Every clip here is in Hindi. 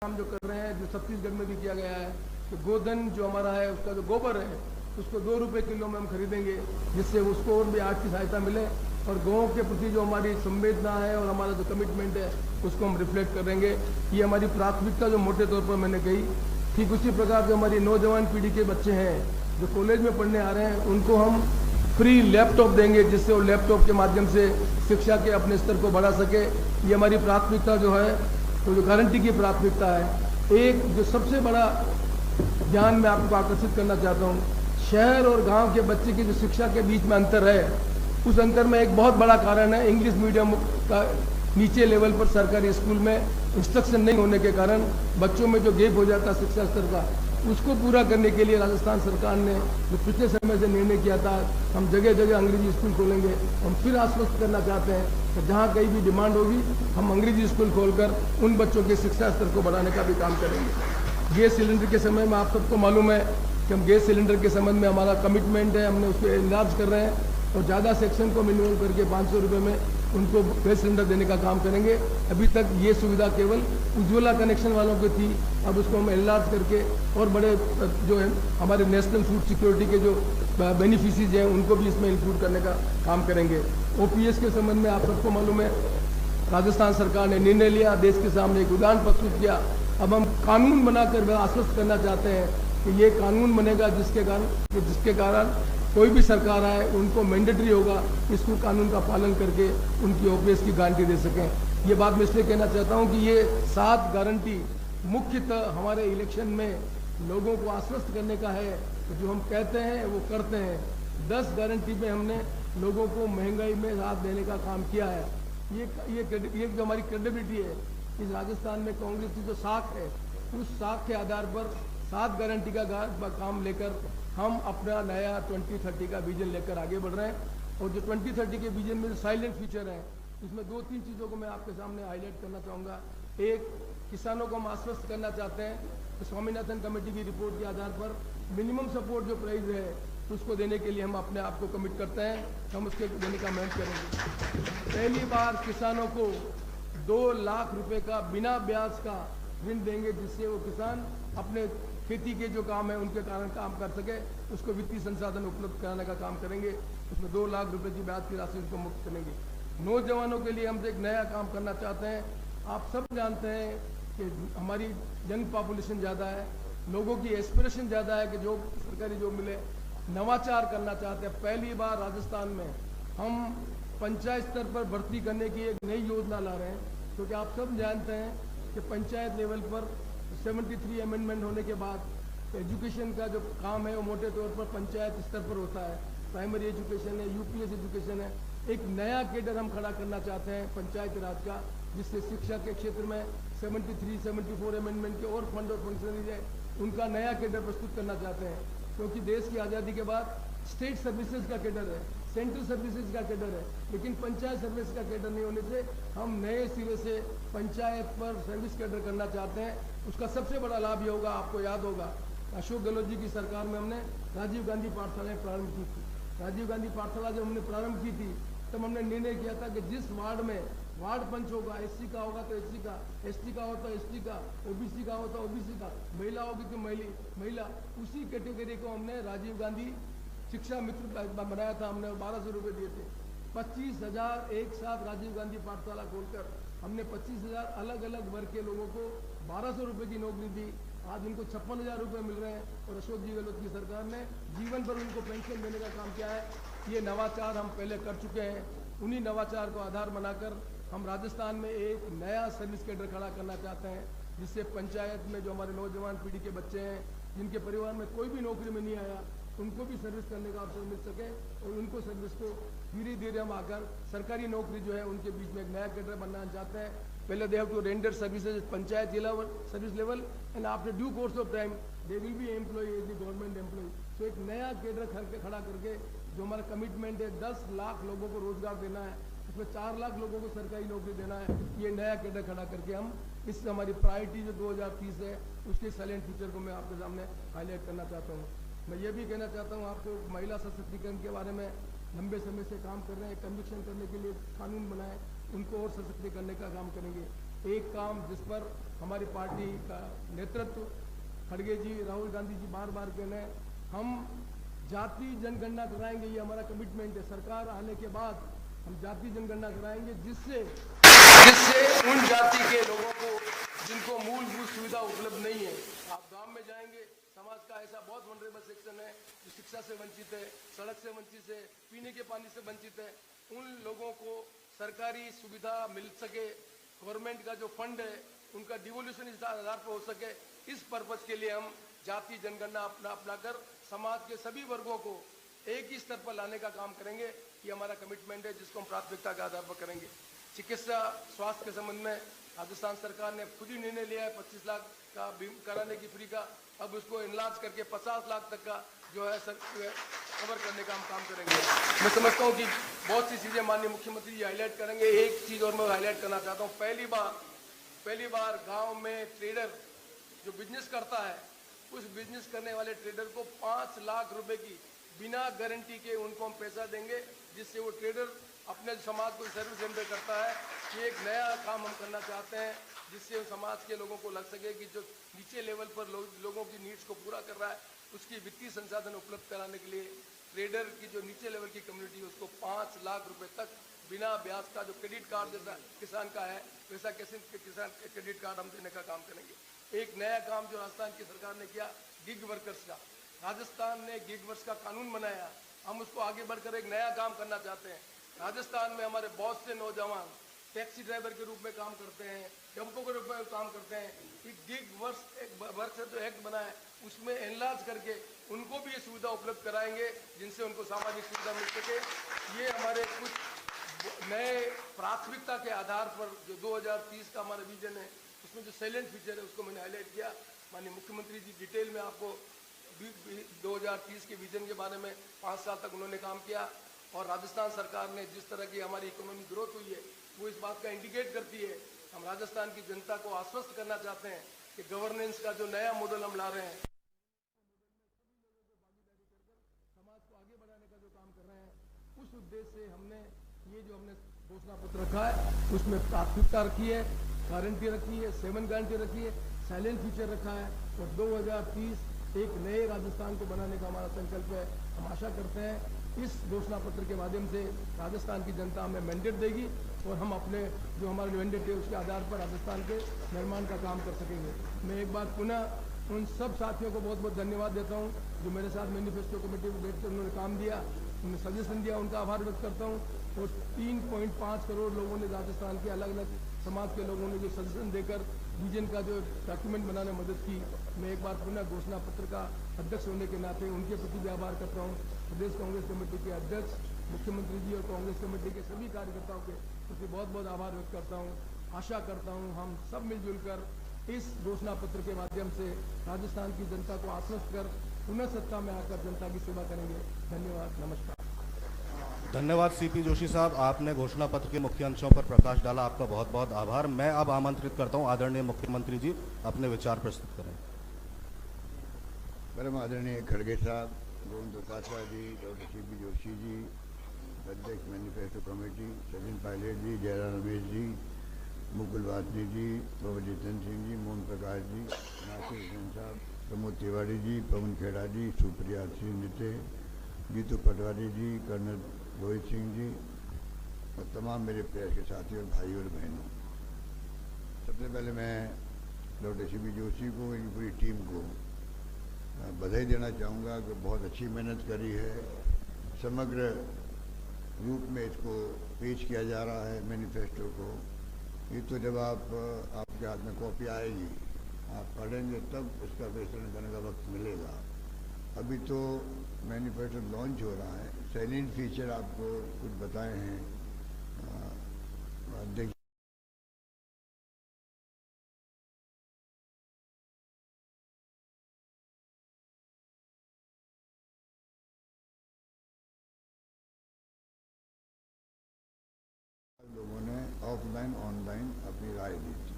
काम जो कर रहे हैं, जो छत्तीसगढ़ में भी किया गया है कि गोधन जो हमारा है उसका जो गोबर है उसको 2 रुपये किलो में हम खरीदेंगे, जिससे उसको और भी आर्थिक सहायता मिले और गाँव के प्रति जो हमारी संवेदना है और हमारा जो कमिटमेंट है उसको हम रिफ्लेक्ट करेंगे। ये हमारी प्राथमिकता जो मोटे तौर पर मैंने कही। ठीक उसी प्रकार जो हमारी नौजवान पीढ़ी के बच्चे हैं जो कॉलेज में पढ़ने आ रहे हैं उनको हम फ्री लैपटॉप देंगे, जिससे वो लैपटॉप के माध्यम से शिक्षा के अपने स्तर को बढ़ा सके। ये हमारी प्राथमिकता जो है, तो जो गारंटी की प्राथमिकता है। एक जो सबसे बड़ा ध्यान मैं आपको आकर्षित करना चाहता हूँ, शहर और गांव के बच्चे की जो शिक्षा के बीच में अंतर है, उस अंतर में एक बहुत बड़ा कारण है इंग्लिश मीडियम का नीचे लेवल पर सरकारी स्कूल में इंस्ट्रक्शन नहीं होने के कारण बच्चों में जो गैप हो जाता है शिक्षा स्तर का, उसको पूरा करने के लिए राजस्थान सरकार ने जो पिछले समय से निर्णय किया था, हम जगह जगह अंग्रेजी स्कूल खोलेंगे। हम फिर आश्वस्त करना चाहते हैं कि जहाँ कहीं भी डिमांड होगी हम अंग्रेजी स्कूल खोलकर उन बच्चों के शिक्षा स्तर को बढ़ाने का भी काम करेंगे। गैस सिलेंडर के समय में आप सबको मालूम है कि हम गैस सिलेंडर के संबंध में हमारा कमिटमेंट है, हमने उसको इनलार्ज कर रहे हैं और ज़्यादा सेक्शन को मिनिमम करके 500 रुपये में उनको गैस सिलेंडर देने का काम करेंगे। अभी तक ये सुविधा केवल उज्ज्वला कनेक्शन वालों को थी, अब उसको हम एनलार्ज करके और बड़े जो है हमारे नेशनल फूड सिक्योरिटी के जो बेनिफिशरीज हैं उनको भी इसमें इंक्लूड करने का काम करेंगे। ओपीएस के संबंध में आप सबको मालूम है राजस्थान सरकार ने निर्णय लिया, देश के सामने एक उदाहरण प्रस्तुत किया। अब हम कानून बनाकर आश्वस्त करना चाहते हैं कि ये कानून बनेगा जिसके कारण कोई भी सरकार आए उनको मैंडेटरी होगा इसको कानून का पालन करके उनकी ओपीएस की गारंटी दे सकें। ये बात मैं इसलिए कहना चाहता हूँ कि ये 7 गारंटी मुख्यतः हमारे इलेक्शन में लोगों को आश्वस्त करने का है कि जो हम कहते हैं वो करते हैं। 10 गारंटी में हमने लोगों को महंगाई में राहत देने का काम किया है। ये जो हमारी क्रेडिबिलिटी है इस राजस्थान में कांग्रेस की जो साख है, उस साख के आधार पर 7 गारंटी का काम लेकर हम अपना नया 2030 का विजन लेकर आगे बढ़ रहे हैं। और जो 2030 के विजन में जो साइलेंट फ्यूचर है, इसमें 2-3 चीज़ों को मैं आपके सामने हाईलाइट करना चाहूँगा। एक, किसानों को हम आश्वस्त करना चाहते हैं कि स्वामीनाथन कमेटी की रिपोर्ट के आधार पर मिनिमम सपोर्ट जो प्राइस है उसको देने के लिए हम अपने आप को कमिट करते हैं, हम उसके देने का मेहनत करेंगे। पहली बार किसानों को 2 लाख रुपए का बिना ब्याज का ऋण देंगे, जिससे वो किसान अपने खेती के जो काम है उनके कारण काम कर सके, उसको वित्तीय संसाधन उपलब्ध कराने का काम करेंगे। उसमें 2 लाख रुपए की ब्याज की राशि उनको मुक्त करेंगे। नौजवानों के लिए हम एक नया काम करना चाहते हैं। आप सब जानते हैं कि हमारी यंग पॉपुलेशन ज़्यादा है, लोगों की एस्पिरेशन ज़्यादा है कि जॉब, सरकारी जॉब मिले। नवाचार करना चाहते हैं। पहली बार राजस्थान में हम पंचायत स्तर पर भर्ती करने की एक नई योजना ला रहे हैं, क्योंकि आप सब जानते हैं कि पंचायत लेवल पर 73 अमेंडमेंट होने के बाद एजुकेशन का जो काम है वो मोटे तौर पर पंचायत स्तर पर होता है। प्राइमरी एजुकेशन है, यूपीएस एजुकेशन है। एक नया कैडर हम खड़ा करना चाहते हैं पंचायत राज का, जिससे शिक्षा के क्षेत्र में 73-74 अमेंडमेंट के और फंड और फंक्शनरीज है उनका नया कैडर प्रस्तुत करना चाहते हैं। क्योंकि देश की आज़ादी के बाद स्टेट सर्विसेज का कैडर है, सेंट्रल सर्विसेज का कैडर है, लेकिन पंचायत सर्विस का कैडर नहीं होने से हम नए सिरे से पंचायत पर सर्विस कैडर करना चाहते हैं। उसका सबसे बड़ा लाभ ये होगा, आपको याद होगा अशोक गहलोत जी की सरकार में हमने राजीव गांधी पाठशालाएँ प्रारंभ की थी। राजीव गांधी पाठशाला जब हमने प्रारंभ की थी तब हमने निर्णय किया था कि जिस वार्ड में वार्ड पंच होगा, एससी का होगा तो एससी का, एसटी का होता एसटी का, ओबीसी का होता ओबीसी का, महिला होगी तो महिला, उसी कैटेगरी को हमने राजीव गांधी शिक्षा मित्र बनाया था। हमने 1200 रुपये दिए थे। 25,000 एक साथ राजीव गांधी पाठशाला खोलकर हमने 25,000 अलग अलग वर्ग के लोगों को 1200 रुपये की नौकरी दी। आज उनको 56,000 रुपये मिल रहे हैं और अशोक जी गहलोत की सरकार ने जीवन भर उनको पेंशन देने का काम किया है। ये नवाचार हम पहले कर चुके हैं। उन्हीं नवाचार को आधार बनाकर हम राजस्थान में एक नया सर्विस कैडर खड़ा करना चाहते हैं, जिससे पंचायत में जो हमारे नौजवान पीढ़ी के बच्चे हैं जिनके परिवार में कोई भी नौकरी में नहीं आया, उनको भी सर्विस करने का अवसर मिल सके और उनको सर्विस को धीरे धीरे हम आकर सरकारी नौकरी जो है उनके बीच में एक नया कैडर बनना चाहते हैं। पहले they have to render services panchayat service level and after due course of time they will be employ as the government employ. तो एक नया कैडर खड़ा करके जो हमारा कमिटमेंट है 10 लाख लोगों को रोजगार देना है, उसमें 4 लाख लोगों को सरकारी नौकरी देना है। ये नया कैडर खड़ा करके हम इससे हमारी प्रायोरिटी जो 2030 है उसके साइलेंट फ्यूचर को मैं आपके सामने हाईलाइट करना चाहता हूँ। मैं ये भी कहना चाहता हूँ आपको, महिला सशक्तिकरण के बारे में लंबे समय से काम कर रहे हैं। कन्विक्शन करने के लिए कानून बनाए, उनको और सशक्त करने का काम करेंगे। एक काम जिस पर हमारी पार्टी का नेतृत्व खड़गे जी, राहुल गांधी जी बार बार कह रहे हैं, हम जाति जनगणना कराएंगे, ये हमारा कमिटमेंट है। सरकार आने के बाद हम जाति जनगणना कराएंगे, जिससे उन जाति के लोगों को जिनको मूलभूत सुविधा उपलब्ध नहीं है, आप गांव में जाएंगे, समाज का ऐसा बहुत वनरेबल सेक्शन है जो शिक्षा से वंचित है, सड़क से वंचित है, पीने के पानी से वंचित है, उन लोगों को सरकारी सुविधा मिल सके, गवर्नमेंट का जो फंड है उनका डिवोल्यूशन इस आधार पर हो सके, इस पर्पज के लिए हम जाति जनगणना अपनाकर समाज के सभी वर्गों को एक ही स्तर पर लाने का काम करेंगे। ये हमारा कमिटमेंट है, जिसको हम प्राथमिकता के आधार पर करेंगे। चिकित्सा स्वास्थ्य के संबंध में राजस्थान सरकार ने खुद ही निर्णय लिया है 25 लाख का कराने की फ्री का, अब उसको इनलार्ज करके 50 लाख तक का जो है कवर करने का हम काम करेंगे। मैं समझता हूँ कि बहुत सी चीज़ें माननीय मुख्यमंत्री जी हाईलाइट करेंगे। एक चीज़ और मैं हाईलाइट करना चाहता हूँ, पहली बार गांव में ट्रेडर जो बिजनेस करता है, उस बिजनेस करने वाले ट्रेडर को 5 लाख रुपए की बिना गारंटी के उनको हम पैसा देंगे, जिससे वो ट्रेडर अपने समाज को सर्विस रेंडर करता है। ये एक नया काम हम करना चाहते हैं, जिससे समाज के लोगों को लग सके कि जो नीचे लेवल पर लोगों की नीड्स को पूरा कर रहा है, उसकी वित्तीय संसाधन उपलब्ध कराने के लिए ट्रेडर की जो नीचे लेवल की कम्युनिटी है उसको 5 लाख रुपए तक बिना ब्याज का, जो क्रेडिट कार्ड जैसा किसान का है वैसा किसान क्रेडिट कार्ड हम देने का काम करेंगे। एक नया काम जो राजस्थान की सरकार ने किया, गिग वर्कर्स का, राजस्थान ने गिग वर्कर्स का कानून बनाया, हम उसको आगे बढ़कर एक नया काम करना चाहते हैं। राजस्थान में हमारे बहुत से नौजवान टैक्सी ड्राइवर के रूप में काम करते हैं, टेम्पो के रूप में काम करते हैं। ये गिग वर्क से जो एक्ट बना है उसमें एनलार्ज करके उनको भी ये सुविधा उपलब्ध कराएंगे, जिनसे उनको सामाजिक सुविधा मिल सके। ये हमारे कुछ नए प्राथमिकता के आधार पर जो 2030 का हमारा विजन है, उसमें जो साइलेंट फीचर है उसको मैंने हाईलाइट किया। माननीय मुख्यमंत्री जी डिटेल में आपको 2030 के विजन के बारे में 5 साल तक उन्होंने काम किया, और राजस्थान सरकार ने जिस तरह की हमारी इकोनॉमिक ग्रोथ हुई है वो इस बात का इंडिकेट करती है। हम राजस्थान की जनता को आश्वस्त करना चाहते हैं कि गवर्नेंस का जो नया मॉडल हम ला रहे हैं, समाज को आगे बढ़ाने का जो काम कर रहे हैं, उस उद्देश्य से हमने घोषणा पत्र रखा है, उसमें प्राथमिकता रखी है, गारंटी रखी है, 7 गारंटी रखी है, साइलेंट फीचर रखा है, और 2030 एक नए राजस्थान को बनाने का हमारा संकल्प है। हम आशा करते हैं इस घोषणा पत्र के माध्यम से राजस्थान की जनता हमें मैंडेट देगी, और हम अपने जो हमारे मैंडेट है उसके आधार पर राजस्थान के निर्माण का काम कर सकेंगे। मैं एक बार पुनः उन सब साथियों को बहुत बहुत धन्यवाद देता हूं जो मेरे साथ मैनिफेस्टो कमेटी में बैठकर उन्होंने काम दिया, उन्होंने सजेशन दिया, उनका आभार व्यक्त करता हूं। और 3.5 करोड़ लोगों ने राजस्थान के अलग अलग समाज के लोगों ने जो सजेशन देकर विजन का जो डॉक्यूमेंट बनाने में मदद की, मैं एक बार पुनः घोषणा पत्र का अध्यक्ष होने के नाते उनके प्रति भी आभार करता हूँ। प्रदेश कांग्रेस कमेटी के अध्यक्ष, मुख्यमंत्री जी और कांग्रेस कमेटी के सभी कार्यकर्ताओं के प्रति बहुत बहुत आभार व्यक्त करता हूँ। आशा करता हूँ हम सब मिलजुल कर इस घोषणा पत्र के माध्यम से राजस्थान की जनता को आश्वस्त कर पुनः सत्ता में आकर जनता की सेवा करेंगे। धन्यवाद, नमस्कार। धन्यवाद सीपी जोशी साहब, आपने घोषणा पत्र के मुख्य अंशों पर प्रकाश डाला, आपका बहुत बहुत आभार। मैं अब आमंत्रित करता हूं आदरणीय मुख्यमंत्री जी अपने विचार प्रस्तुत करें। परम आदरणीय खड़गे साहब, गोविंद दोतात्रा जी, डॉक्टर सीपी जोशी जी, अध्यक्ष मैनिफेस्टो कमेटी, सचिन पायलट जी, जयराम रमेश जी, मुकुल वासनी जी, बाबा जितेंद्र सिंह जी, मोहन प्रकाश जी, नासिर हुसैन साहब, प्रमोद तिवारी जी, पवन खेड़ा जी, सुप्रिया सिंह निते, जीतू पटवारी जी, कर्नल रोहित सिंह जी और तमाम मेरे प्यार के साथियों, भाइयों और बहनों, सबसे पहले मैं डॉक्टर सीपी जोशी को, इनकी पूरी टीम को बधाई देना चाहूँगा कि बहुत अच्छी मेहनत करी है। समग्र रूप में इसको पेश किया जा रहा है मैनिफेस्टो को। ये तो जब आपके हाथ में कॉपी आएगी, आप पढ़ेंगे तब उसका विश्लेषण करने का वक्त मिलेगा। अभी तो मैनिफेस्टो लॉन्च हो रहा है। साइलेंट फीचर आपको कुछ बताए हैं अध्यक्ष। लोगों ने ऑफलाइन ऑनलाइन अपनी राय दी थी,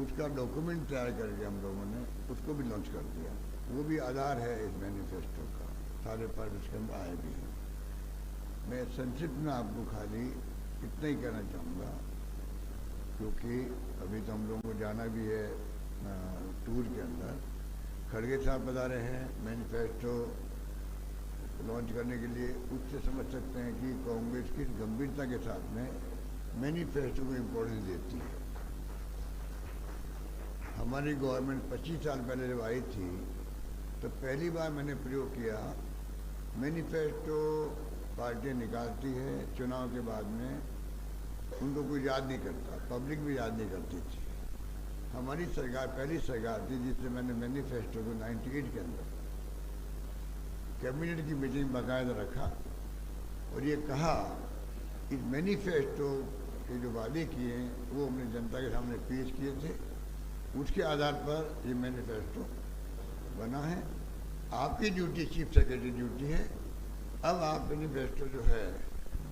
उसका डॉक्यूमेंट तैयार करके हम लोगों ने उसको भी लॉन्च कर दिया। वो भी आधार है इस मैनिफेस्टो का, सारे पार्ट उसके अंदर आए भी हैं। मैं संक्षिप्त में आपको खाली इतना ही कहना चाहूँगा क्योंकि अभी तो हम लोगों को जाना भी है टूर के अंदर। खड़गे साहब बता रहे हैं मैनिफेस्टो लॉन्च करने के लिए, उससे समझ सकते हैं कि कांग्रेस किस गंभीरता के साथ में मैनिफेस्टो को इम्पोर्टेंस देती है। हमारी गवर्नमेंट 25 साल पहले जब आई थी तो पहली बार मैंने प्रयोग किया, मैनिफेस्टो पार्टी निकालती है चुनाव के बाद में, उनको कोई याद नहीं करता, पब्लिक भी याद नहीं करती थी। हमारी सरकार पहली सरकार थी जिससे मैंने मैनिफेस्टो को 98 के अंदर कैबिनेट की मीटिंग बाकायदा रखा और ये कहा इस मैनिफेस्टो के जो वादे किए हैं वो हमने जनता के सामने पेश किए थे, उसके आधार पर ये मैनिफेस्टो बना है। आपकी ड्यूटी चीफ सेक्रेटरी ड्यूटी है, अब आप मैनिफेस्टो जो है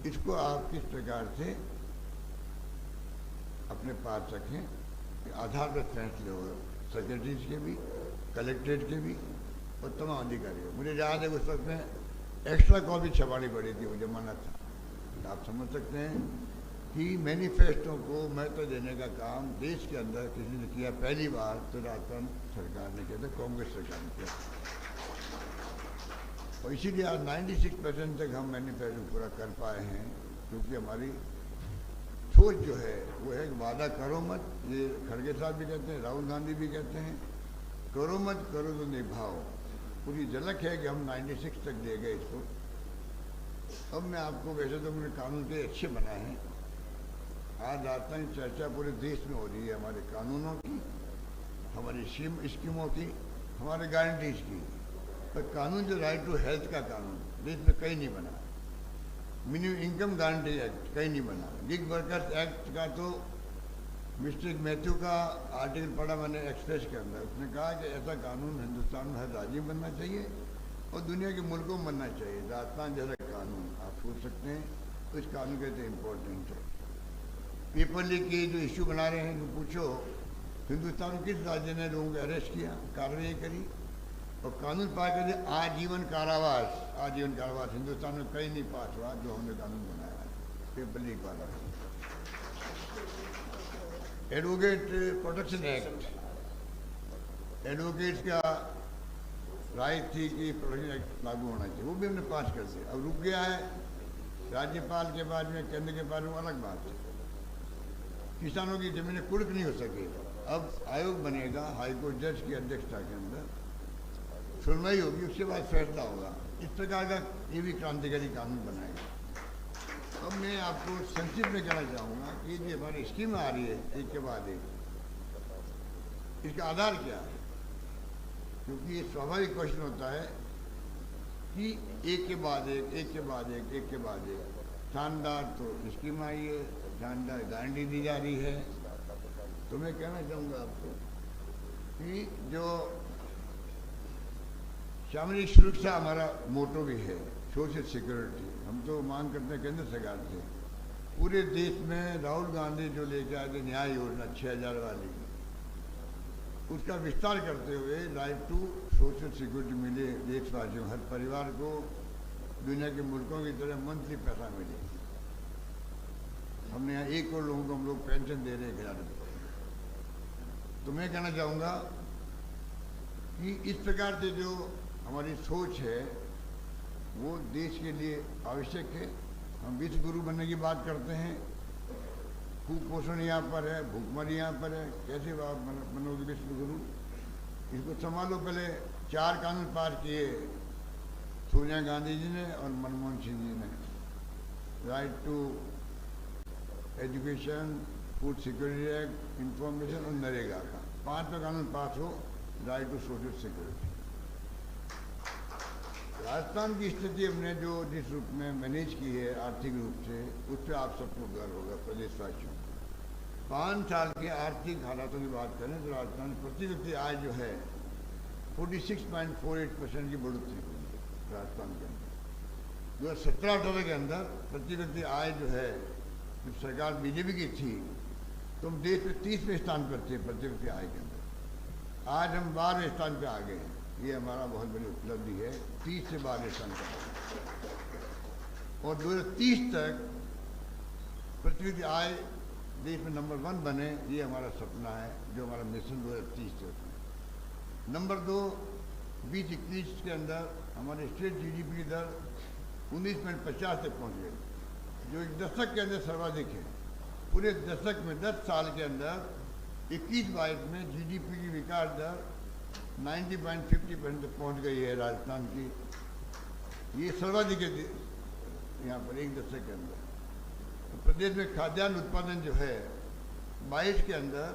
इसको आप किस प्रकार से अपने पास रखें, आधार पर फैसले हो सेक्रेटरीज के भी, कलेक्ट्रेट के भी और तमाम अधिकारियों। मुझे याद है उस वक्त में एक्स्ट्रा कॉपी छपानी पड़ी थी, मुझे मना था। आप समझ सकते हैं कि मैनिफेस्टो को महत्व देने का काम देश के अंदर किसी ने किया पहली बार, तो राजस्थान सरकार ने किया था, कांग्रेस सरकार ने किया। और इसीलिए आज 96% तक हम मैनिफेस्टो पूरा कर पाए हैं, क्योंकि हमारी सोच जो है वो है वादा करो मत, ये खड़गे साहब भी कहते हैं, राहुल गांधी भी कहते हैं, करो मत करो तो निभाओ। पूरी झलक है कि हम 96 तक दे गए इसको। अब मैं आपको, वैसे तो मैंने कानून के अच्छे बनाए हैं, आज राजस्थान चर्चा पूरे देश में हो रही है हमारे कानूनों की, हमारी स्कीमों की, हमारे गारंटीज की। पर कानून जो राइट टू हेल्थ का कानून देश में कहीं नहीं बना, मिनिमम इनकम गारंटी एक्ट कहीं नहीं बना, गिग वर्कर्स एक्ट का तो मिस्टर मैथ्यू का आर्टिकल पढ़ा मैंने एक्सप्रेस के अंदर, उसने कहा कि ऐसा कानून हिंदुस्तान में हर राज्य में बनना चाहिए और दुनिया के मुल्कों में बनना चाहिए। राजस्थान जैसा कानून आप सोच सकते हैं, तो इस कानून के लिए इम्पोर्टेंट है। पेपर लीक के जो इश्यू बना रहे हैं, तो पूछो हिंदुस्तान में किस राज्य ने लोगों को अरेस्ट किया, कार्रवाई करी और कानून पास कर दिया आजीवन कारावास। आजीवन कारावास हिंदुस्तान में कहीं नहीं पास हुआ जो हमने कानून बनाया है पेपर लीक वाला। एडवोकेट प्रोटेक्शन एक्ट, एडवोकेट्स का राइट थी कि प्रोटेक्शन एक्ट लागू होना चाहिए, वो भी हमने पास कर दिया। अब रुक गया है राज्यपाल के बाद में, केंद्र के बाद में, अलग बात है। किसानों की जमीनें कुर्क नहीं हो सके, अब आयोग बनेगा हाईकोर्ट जज की अध्यक्षता के अंदर, सुनवाई होगी, उसके बाद फैसला होगा। इस प्रकार का ये भी क्रांतिकारी कानून बनाएगा। अब मैं आपको संक्षिप्त में कहना चाहूँगा कि जो हमारी स्कीम आ रही है एक के बाद एक, इसका आधार क्या है, क्योंकि ये स्वाभाविक क्वेश्चन होता है कि एक के बाद एक, एक के बाद एक, एक के बाद एक। शानदार तो स्कीम आई है, शानदार गारंटी दी जा रही है। तो मैं कहना चाहूँगा आपको कि जो सामाजिक सुरक्षा हमारा मोटो भी है, सोशल सिक्योरिटी, हम तो मांग करते हैं केंद्र सरकार से। पूरे देश में राहुल गांधी जो लेके आए थे न्याय योजना 6000 वाली, उसका विस्तार करते हुए राइट टू सोशल सिक्योरिटी मिले देशवासियों, हर परिवार को दुनिया के मुल्कों की तरह मंथली पैसा मिले। हमने यहाँ 1 करोड़ लोगों को हम लोग पेंशन दे रहे हैं। तो मैं कहना चाहूँगा कि इस प्रकार से जो हमारी सोच है वो देश के लिए आवश्यक है। हम विश्व गुरु बनने की बात करते हैं, कुपोषण यहाँ पर है, भूखमरी यहाँ पर है, कैसे आप बनोगे विश्व गुरु? इसको संभालो। पहले 4 कानून पास किए सोनिया गांधी जी ने और मनमोहन सिंह जी ने, right to education, food security act, information और नरेगा का 5वां कानून पास हो, right to social security. Rajasthan की स्थिति हमने जो जिस रूप में मैनेज की है आर्थिक रूप से, उस पर आप सबको गर्व होगा प्रदेशवासियों। 5 साल के आर्थिक हालातों की बात करें तो राजस्थान प्रति व्यक्ति आय जो है 46.48% की बढ़ोतरी हुई है राजस्थान के अंदर। 2017-18 के अंदर प्रति व्यक्ति आय जो है, जब सरकार बीजेपी की थी तो हम देश में 30वें स्थान पर थे प्रति व्यक्ति आय के अंदर। आज हम 12वें स्थान पर आ गए हैं, ये हमारा बहुत बड़ी उपलब्धि है, 30 से 12 स्थान पर। और 2030 तक प्रति व्यक्ति आय देश में नंबर 1 बने, ये हमारा सपना है, जो हमारा मिशन 2030 है उसमें। नंबर 2, 2021 के अंदर हमारे स्टेट जीडीपी की दर 19.50 तक पहुंच गई, जो एक दशक के अंदर सर्वाधिक है। पूरे दशक में 10 साल के अंदर 21-22 में जीडीपी की विकास दर 90.50% तक पहुँच गई है राजस्थान की। ये सर्वाधिक है यहाँ पर एक दशक के अंदर। तो प्रदेश में खाद्यान्न उत्पादन जो है 22 के अंदर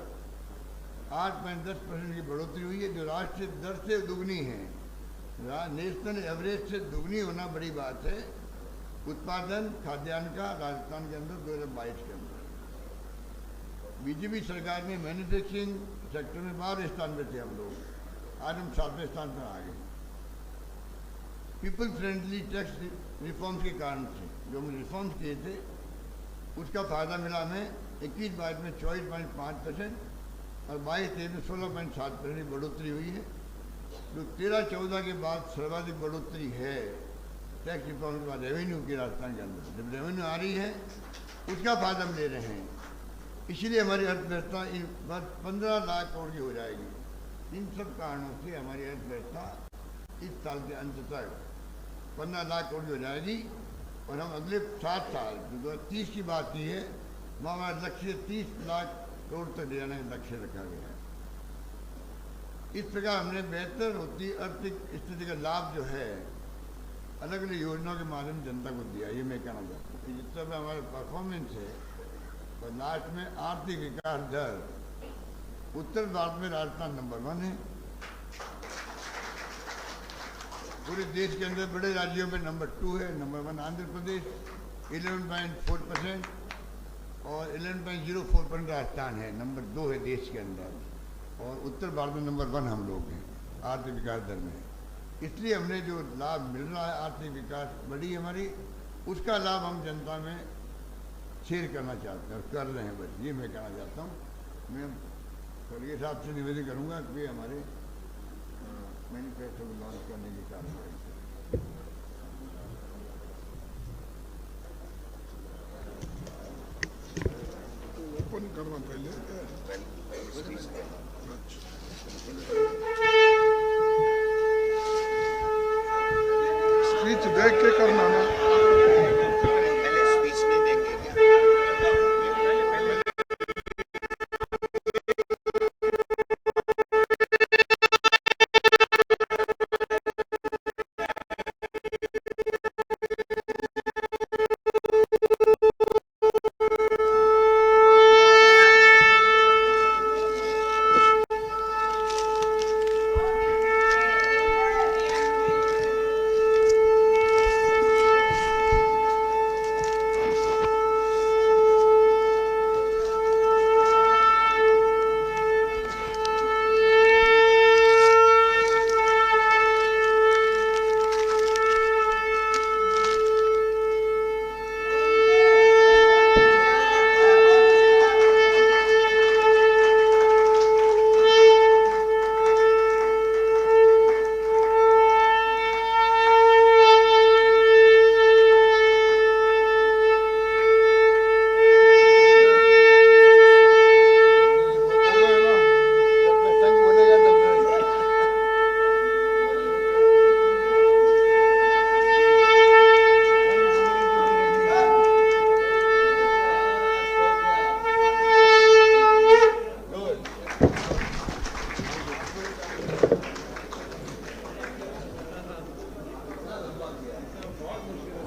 8.10% की बढ़ोतरी हुई है, जो राष्ट्रीय दर से दुगनी है। नेशनल एवरेज से दुगनी होना बड़ी बात है उत्पादन खाद्यान्न का राजस्थान के अंदर 2022 के अंदर। बीजेपी सरकार में मैन्युफैक्चरिंग सेक्टर में 12वें स्थान पे थे हम लोग, आज हम 7वें स्थान पर आ गए। पीपल फ्रेंडली टैक्स रिफॉर्म्स के कारण से जो हमने रिफॉर्म्स किए थे उसका फायदा मिला हमें। 21-22 में 24.5% और 22-23 में 16.7% की बढ़ोतरी हुई है, जो 13-14 के बाद सर्वाधिक बढ़ोतरी है टैक्स रिफॉर्म के बाद रेवेन्यू की राजस्थान के अंदर। जब रेवेन्यू आ रही है उसका फायदा हम ले रहे हैं, इसीलिए हमारी अर्थव्यवस्था इन बस 15 लाख करोड़ की हो जाएगी। इन सब कारणों से हमारी अर्थव्यवस्था इस साल के अंत तक 15 लाख करोड़ की हो जाएगी और हम अगले 7 साल जो 2030 की बात की है वहाँ हमारा लक्ष्य 30 लाख करोड़ तक ले जाने का लक्ष्य रखा गया है। इस प्रकार हमने बेहतर होती आर्थिक स्थिति का लाभ जो है अलग अलग योजनाओं के माध्यम से जनता को दिया। ये मैं कहना चाहता हूँ कि जितना भी हमारा परफॉर्मेंस है और लास्ट में आर्थिक विकास दर उत्तर भारत में राजस्थान नंबर 1 है। पूरे देश के अंदर बड़े राज्यों में नंबर 2 है। नंबर 1 आंध्र प्रदेश 11.4% और 11.04% राजस्थान है। नंबर 2 है देश के अंदर और उत्तर भारत में नंबर 1 हम लोग हैं आर्थिक विकास दर में। इसलिए हमने जो लाभ मिल रहा है आर्थिक विकास बढ़ी हमारी, उसका लाभ हम जनता में शेयर करना चाहते हैं और कर रहे हैं। बस ये मैं कहना चाहता हूँ। मैं खड़गे साहब से निवेदन करूँगा कि हमारे मैनिफेस्टो को लॉन्च करने की कार्रवाई ओपन करना पहले स्पीच देख के करना ना। पहले स्पीच नहीं देंगे क्या?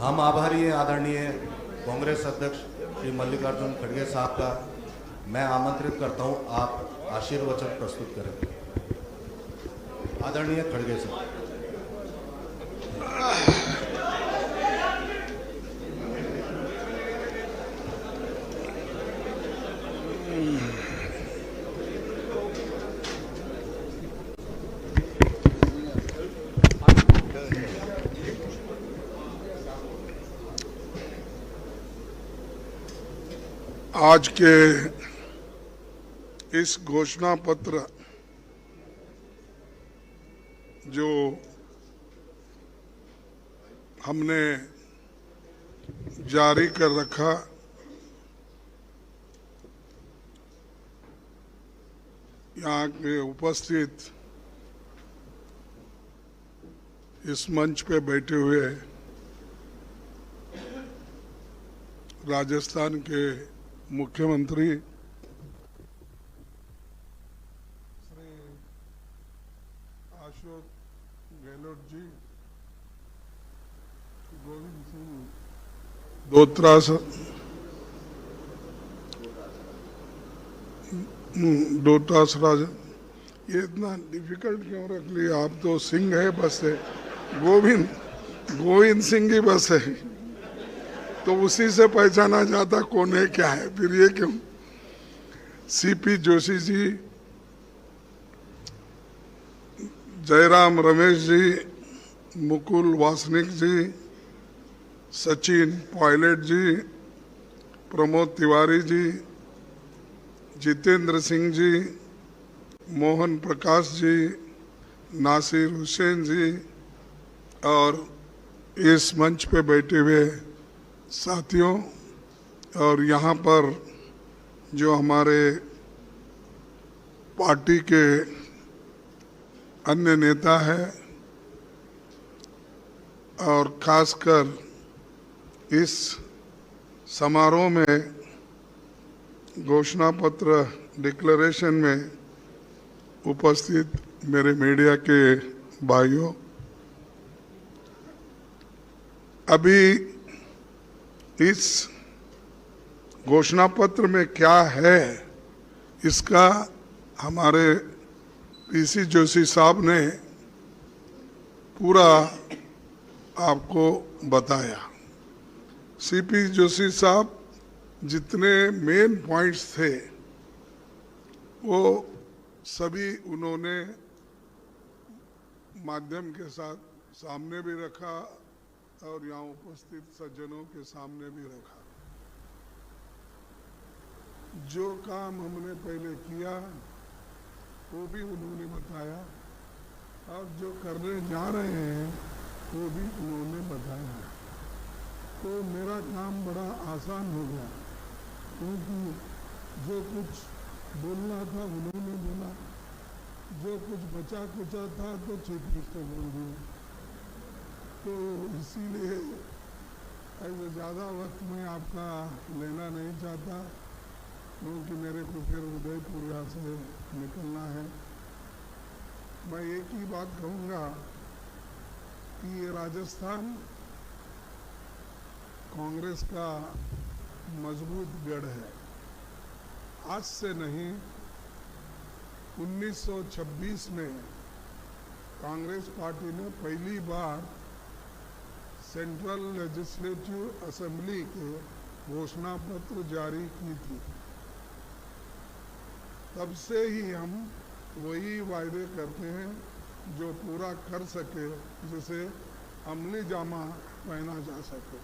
हम आभारी हैं आदरणीय कांग्रेस अध्यक्ष श्री मल्लिकार्जुन खड़गे साहब का। मैं आमंत्रित करता हूं आप आशीर्वचन प्रस्तुत करें। आदरणीय खड़गे साहब। आज के इस घोषणा पत्र जो हमने जारी कर रखा, यहाँ के उपस्थित इस मंच पे बैठे हुए राजस्थान के मुख्यमंत्री श्री अशोक गहलोत जी, गोविंद सिंह डोटासरा, ये इतना डिफिकल्ट क्यों रख लिया आप? तो सिंह है बस है, गोविंद सिंह ही बस है, तो उसी से पहचाना जाता कौन है क्या है, फिर ये क्यों? सीपी जोशी जी, जयराम रमेश जी, मुकुल वासनिक जी, सचिन पायलट जी, प्रमोद तिवारी जी, जितेंद्र सिंह जी, मोहन प्रकाश जी, नासिर हुसैन जी और इस मंच पे बैठे हुए साथियों, और यहाँ पर जो हमारे पार्टी के अन्य नेता हैं, और खासकर इस समारोह में घोषणा पत्र डिक्लेरेशन में उपस्थित मेरे मीडिया के भाइयों, अभी इस घोषणा पत्र में क्या है इसका हमारे पीसी जोशी साहब ने पूरा आपको बताया। सीपी जोशी साहब जितने मेन पॉइंट्स थे वो सभी उन्होंने माध्यम के साथ सामने भी रखा और यहाँ उपस्थित सज्जनों के सामने भी रखा। जो काम हमने पहले किया वो भी उन्होंने बताया और जो करने जा रहे हैं वो भी उन्होंने बताया। तो मेरा काम बड़ा आसान हो गया, क्योंकि जो कुछ बोलना था उन्होंने बोला, जो कुछ बचा कुचा था तो चीफ मिनिस्टर बोल दिया। तो इसीलिए ऐसे ज़्यादा वक्त मैं आपका लेना नहीं चाहता, क्योंकि मेरे को फिर उदयपुर यहाँ से निकलना है। मैं एक ही बात कहूँगा कि ये राजस्थान कांग्रेस का मजबूत गढ़ है। आज से नहीं, 1926 में कांग्रेस पार्टी ने पहली बार सेंट्रल लेजिस्लेटिव असेंबली के घोषणा पत्र जारी की थी। तब से ही हम वही वायदे करते हैं जो पूरा कर सके, जिसे अमली जामा पहना जा सके।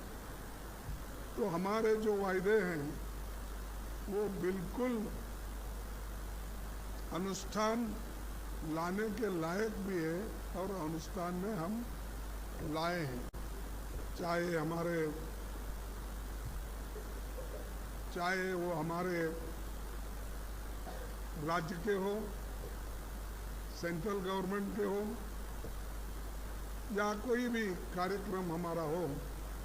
तो हमारे जो वायदे हैं वो बिल्कुल अनुष्ठान लाने के लायक भी है और अनुष्ठान में हम लाए हैं। चाहे वो हमारे राज्य के हो, सेंट्रल गवर्नमेंट के हो, या कोई भी कार्यक्रम हमारा हो,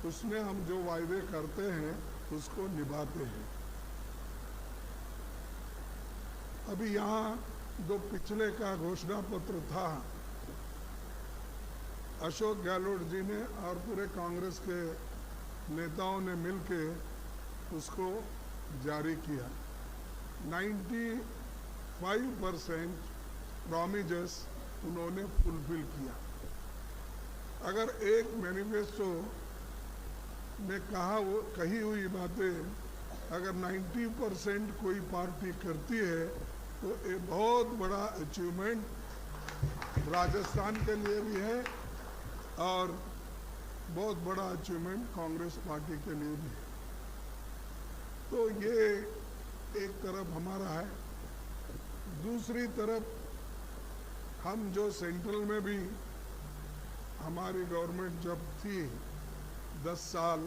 उसमें हम जो वायदे करते हैं उसको निभाते हैं। अभी यहाँ जो पिछले का घोषणा पत्र था, अशोक गहलोत जी ने और पूरे कांग्रेस के नेताओं ने मिलके उसको जारी किया। 95% प्रॉमिसेस उन्होंने फुलफिल किया। अगर एक मैनिफेस्टो में कही हुई बातें अगर 90% कोई पार्टी करती है तो ये बहुत बड़ा अचीवमेंट राजस्थान के लिए भी है और बहुत बड़ा अचीवमेंट कांग्रेस पार्टी के लिए भी है। तो ये एक तरफ हमारा है। दूसरी तरफ हम जो सेंट्रल में भी हमारी गवर्नमेंट जब थी, 10 साल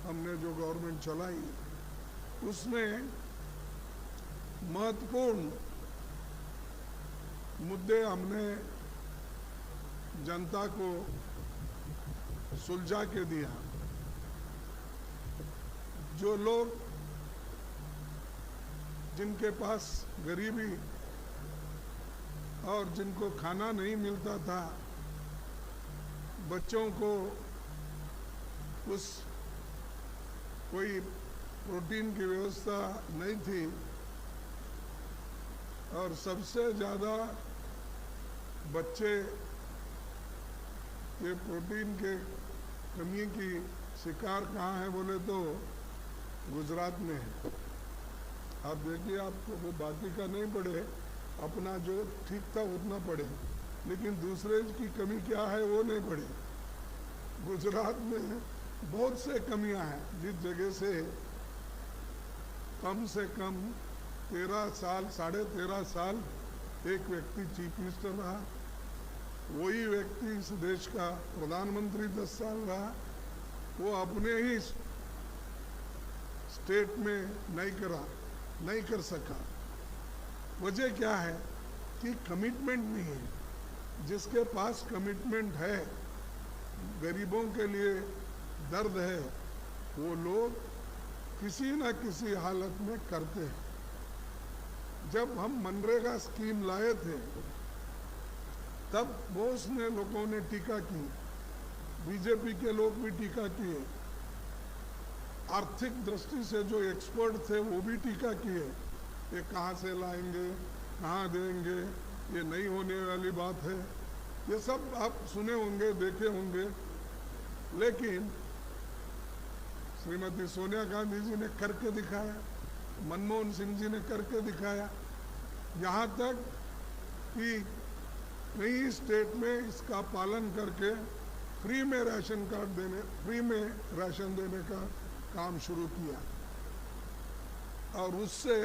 हमने जो गवर्नमेंट चलाई, उसमें महत्वपूर्ण मुद्दे हमने जनता को सुलझा के दिया। जो लोग जिनके पास गरीबी और जिनको खाना नहीं मिलता था, बच्चों को उस कोई प्रोटीन की व्यवस्था नहीं थी और सबसे ज़्यादा बच्चे ये प्रोटीन के कमी की शिकार कहाँ है बोले तो गुजरात में है। आप देखिए, आपको वो बाकी का नहीं पड़े, अपना जो ठीक था उतना पड़े, लेकिन दूसरे की कमी क्या है वो नहीं पड़े। गुजरात में बहुत से कमियां हैं, जिस जगह से कम 13 साल 13.5 साल एक व्यक्ति चीफ मिनिस्टर रहा, वही व्यक्ति इस देश का प्रधानमंत्री 10 साल रहा, वो अपने ही स्टेट में नहीं कर सका। वजह क्या है कि कमिटमेंट नहीं है। जिसके पास कमिटमेंट है, गरीबों के लिए दर्द है, वो लोग किसी न किसी हालत में करते हैं। जब हम मनरेगा स्कीम लाए थे तब बहुत ने लोगों ने टीका की, बीजेपी के लोग भी टीका किए, आर्थिक दृष्टि से जो एक्सपर्ट थे वो भी टीका किए, ये कहाँ से लाएंगे, कहाँ देंगे, ये नहीं होने वाली बात है। ये सब आप सुने होंगे, देखे होंगे, लेकिन श्रीमती सोनिया गांधी जी ने करके दिखाया, मनमोहन सिंह जी ने करके दिखाया, यहाँ तक कि कई स्टेट में इसका पालन करके फ्री में राशन देने का काम शुरू किया और उससे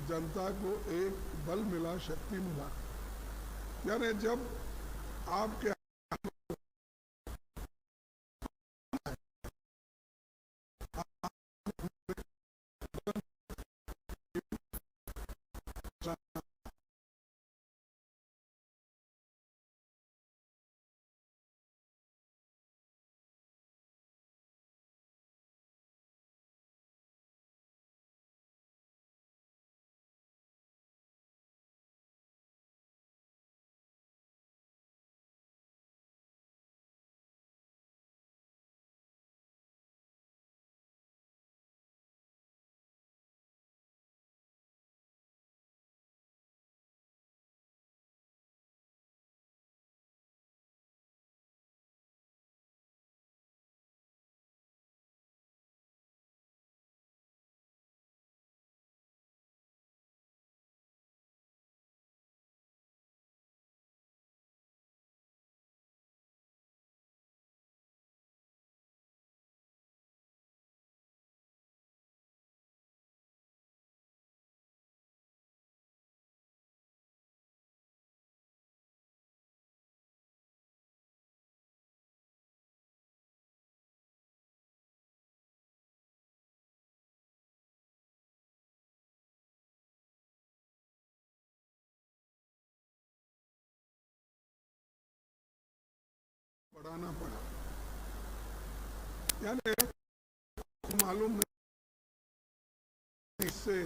जनता को एक बल मिला, शक्ति मिला। यानी जब आपके बढ़ाना पड़ा, यानी मालूम नहीं इससे